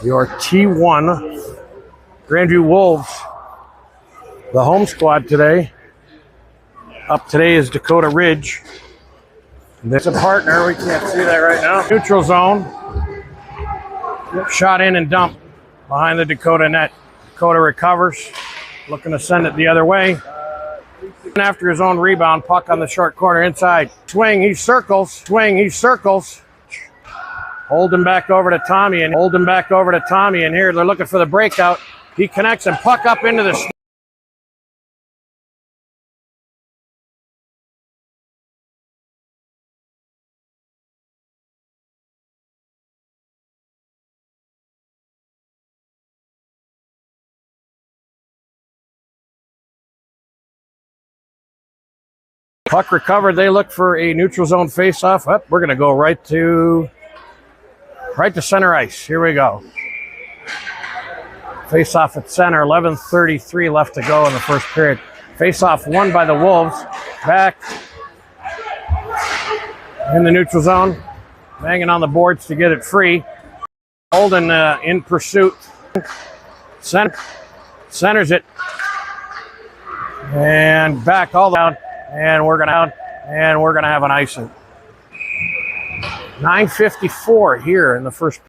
your T1 Grandview Wolves, the home squad today. Up today is Dakota Ridge. There's a partner, we can't see that right now. Neutral zone. Shot in and dumped behind the Dakota net. Dakota recovers, looking to send it the other way. After his own rebound, puck on the short corner inside. Swing, he circles. Swing, he circles. Hold him back over to Tommy, and here they're looking for the breakout. He connects and puck up into the... Puck recovered. They look for a neutral zone face-off. Oh, we're going to go right to center ice. Here we go. Face-off at center. 11:33 left to go in the first period. Face-off won by the Wolves. Back in the neutral zone. Banging on the boards to get it free. Holden in pursuit. Centers it. And back all down. And we're gonna have an icing. 9:54 here in the first.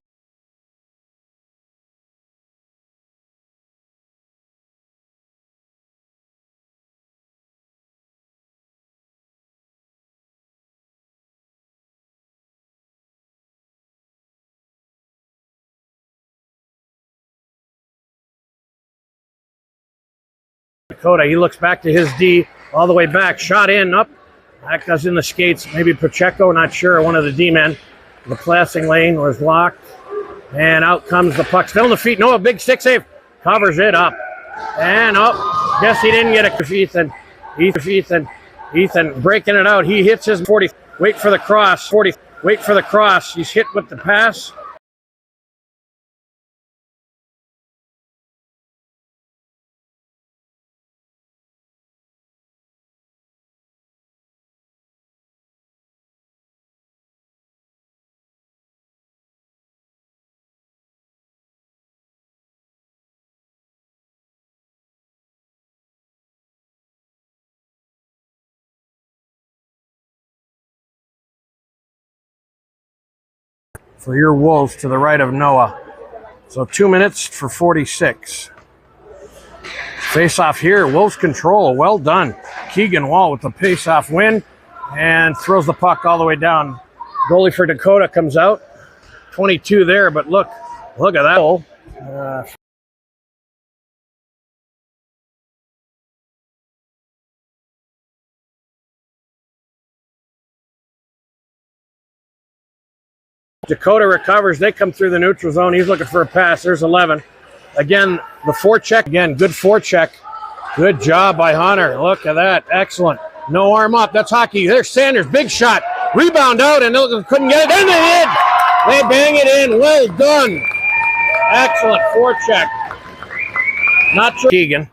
Dakota, he looks back to his D. All the way back, shot in, up. That goes in the skates. Maybe Pacheco, not sure. One of the D-men. The passing lane was locked. And out comes the puck. Still in the feet. No, a big stick save. Covers it up. And up. Guess he didn't get it. Ethan breaking it out. He hits his 40. Wait for the cross. Wait for the cross. He's hit with the pass. For your Wolves to the right of Noah. So 2 minutes for 46. Face-off here. Wolves control. Well done. Keegan Wall with the face-off win and throws the puck all the way down. Goalie for Dakota comes out. 22 there, but look at that goal. Dakota recovers. They come through the neutral zone. He's looking for a pass. There's 11. Again, the forecheck. Again, good forecheck. Good job by Hunter. Look at that. Excellent. No arm up. That's hockey. There's Sanders. Big shot. Rebound out, and they couldn't get it. And they did. They bang it in. Well done. Excellent forecheck. Not sure. Keegan.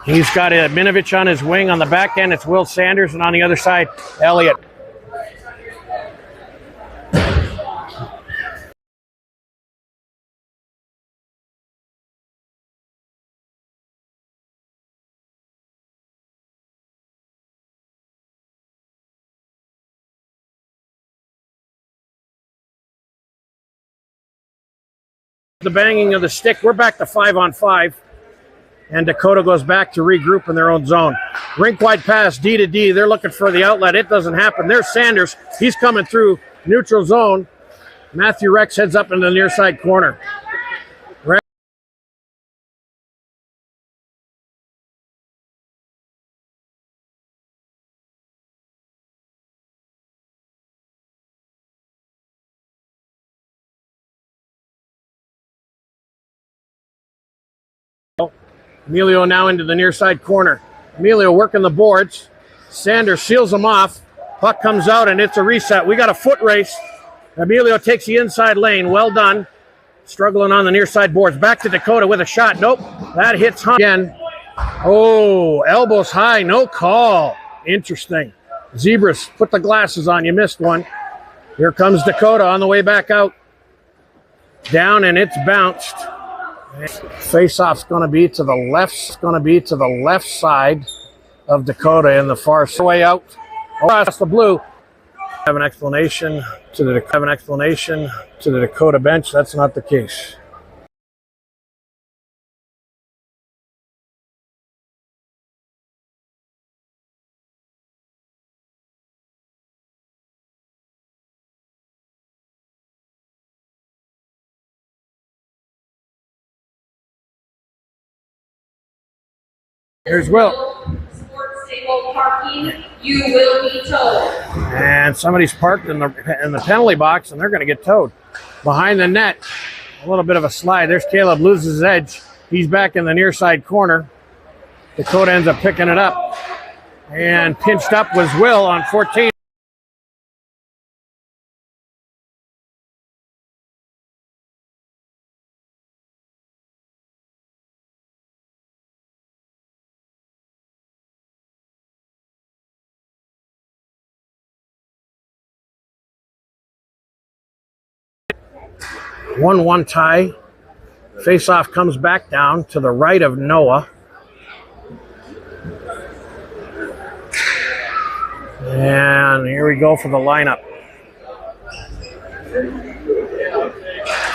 He's got a Minovich on his wing. On the back end, it's Will Sanders, and on the other side, Elliott. The banging of the stick. We're back to 5-on-5, and Dakota goes back to regroup in their own zone. Rink wide pass, D to D. They're looking for the outlet. It doesn't happen. There's Sanders. He's coming through neutral zone. Matthew Rex heads up in the near side corner. Emilio now into the near side corner. Emilio working the boards. Sanders seals him off. Puck comes out, and it's a reset. We got a foot race. Emilio takes the inside lane. Well done. Struggling on the near side boards. Back to Dakota with a shot. Nope. That hits Hunt again. Oh, elbows high. No call. Interesting. Zebras, put the glasses on. You missed one. Here comes Dakota on the way back out. Down, and it's bounced. Face-off's going to be to the left. It's going to be to the left side of Dakota in the far way out. Across the blue. Have an explanation to the Dakota bench. That's not the case. Here's Will. Stable parking, you will be towed. And somebody's parked in the penalty box, and they're going to get towed. Behind the net, a little bit of a slide. There's Caleb, loses his edge. He's back in the near side corner. Dakota ends up picking it up. And pinched up was Will on 14. One tie. Face-off comes back down to the right of Noah. And here we go for the lineup.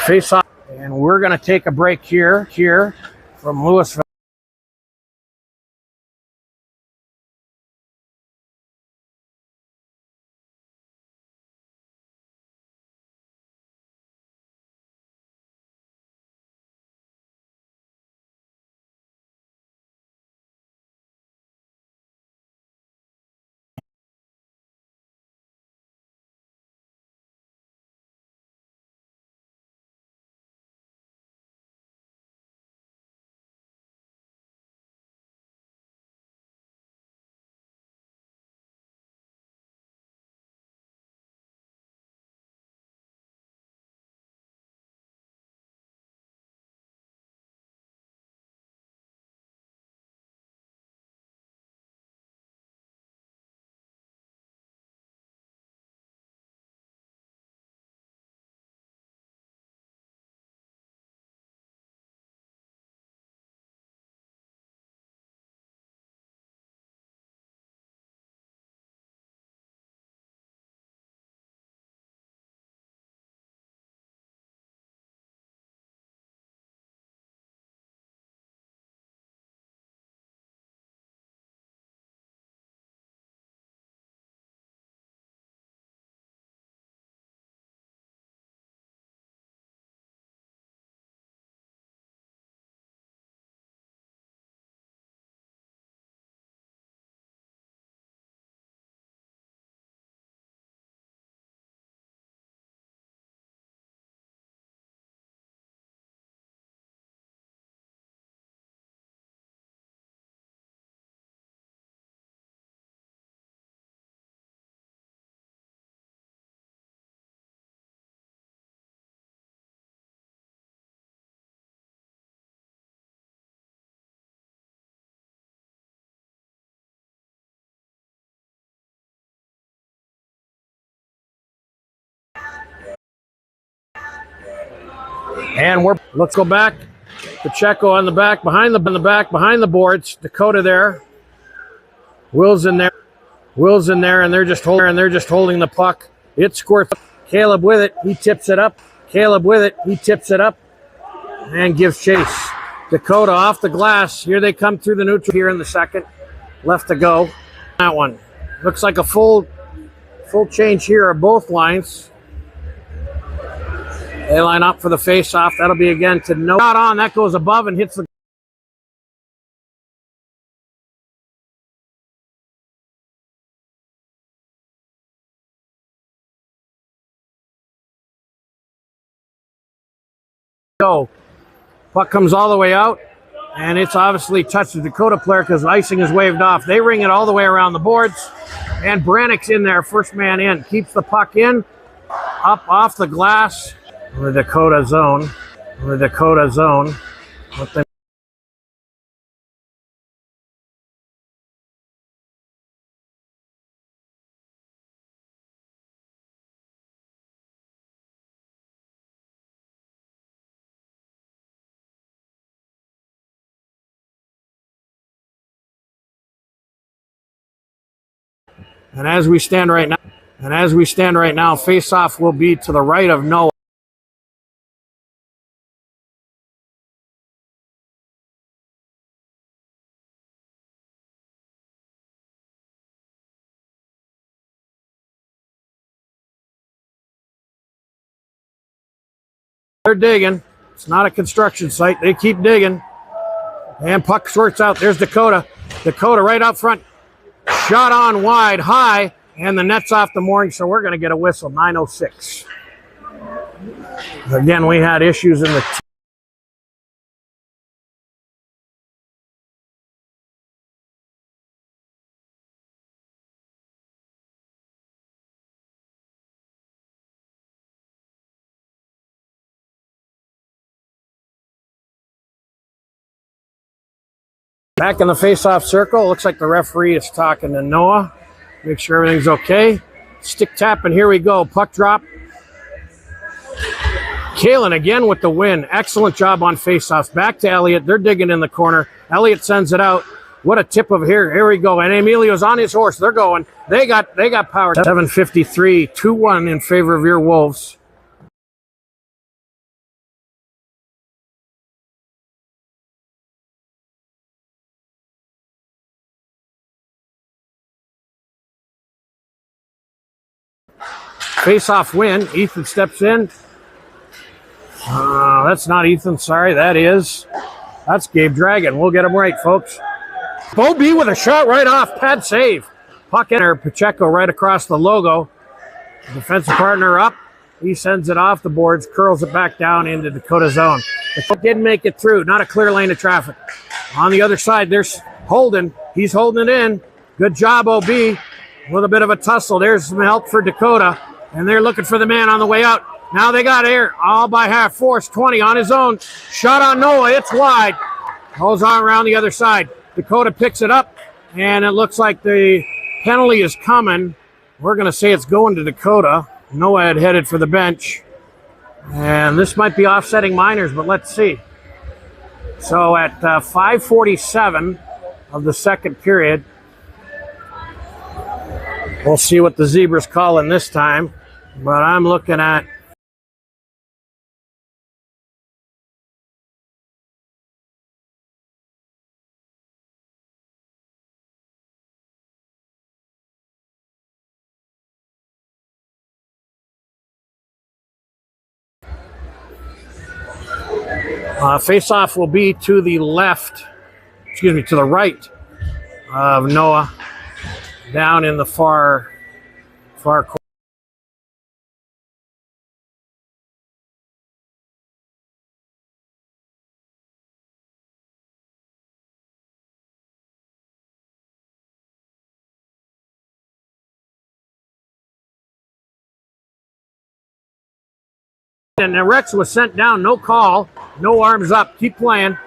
Face-off. And we're going to take a break here from Louisville. And let's go back. Pacheco on the back, behind the boards. Dakota there. Will's in there, and they're just holding the puck. It squirts. Caleb with it. He tips it up. And gives chase. Dakota off the glass. Here they come through the neutral here in the second. Left to go. That one. Looks like a full change here of both lines. They line up for the face-off. That'll be again to no. Not on. That goes above and hits the go. Puck comes all the way out, and it's obviously touched the Dakota player because icing is waved off. They ring it all the way around the boards, and Brannick's in there, first man in. Keeps the puck in, up off the glass. The Dakota zone. What the And as we stand right now, face-off will be to the right of Noah. They're digging. It's not a construction site. They keep digging. And puck sorts out. There's Dakota. Dakota right out front. Shot on wide, high, and the net's off the mooring, so we're going to get a whistle. 9:06. Again, we had issues in the back in the face-off circle. Looks like the referee is talking to Noah. Make sure everything's okay. Stick tap, and here we go. Puck drop. Kalen again with the win. Excellent job on face-offs. Back to Elliott. They're digging in the corner. Elliott sends it out. What a tip of here. Here we go. And Emilio's on his horse. They're going. They got power. 7:53, 2-1 in favor of your Wolves. Face-off win. Ethan steps in. That's not Ethan. Sorry, that's Gabe Dragon. We'll get him right, folks. Bo B with a shot right off. Pad save. Puck in there. Pacheco right across the logo. Defensive partner up. He sends it off the boards, curls it back down into Dakota zone. The puck didn't make it through. Not a clear lane of traffic. On the other side, there's Holden. He's holding it in. Good job, OB. A little bit of a tussle. There's some help for Dakota. And they're looking for the man on the way out. Now they got air all by half force. 20 on his own. Shot on Noah. It's wide. Goes on around the other side. Dakota picks it up. And it looks like the penalty is coming. We're going to say it's going to Dakota. Noah had headed for the bench. And this might be offsetting minors, but let's see. So at 5:47 of the second period, we'll see what the Zebras call in this time. But I'm looking at face-off will be to the left, to the right of Noah, down in the far corner. And Rex was sent down, no call, no arms up, keep playing.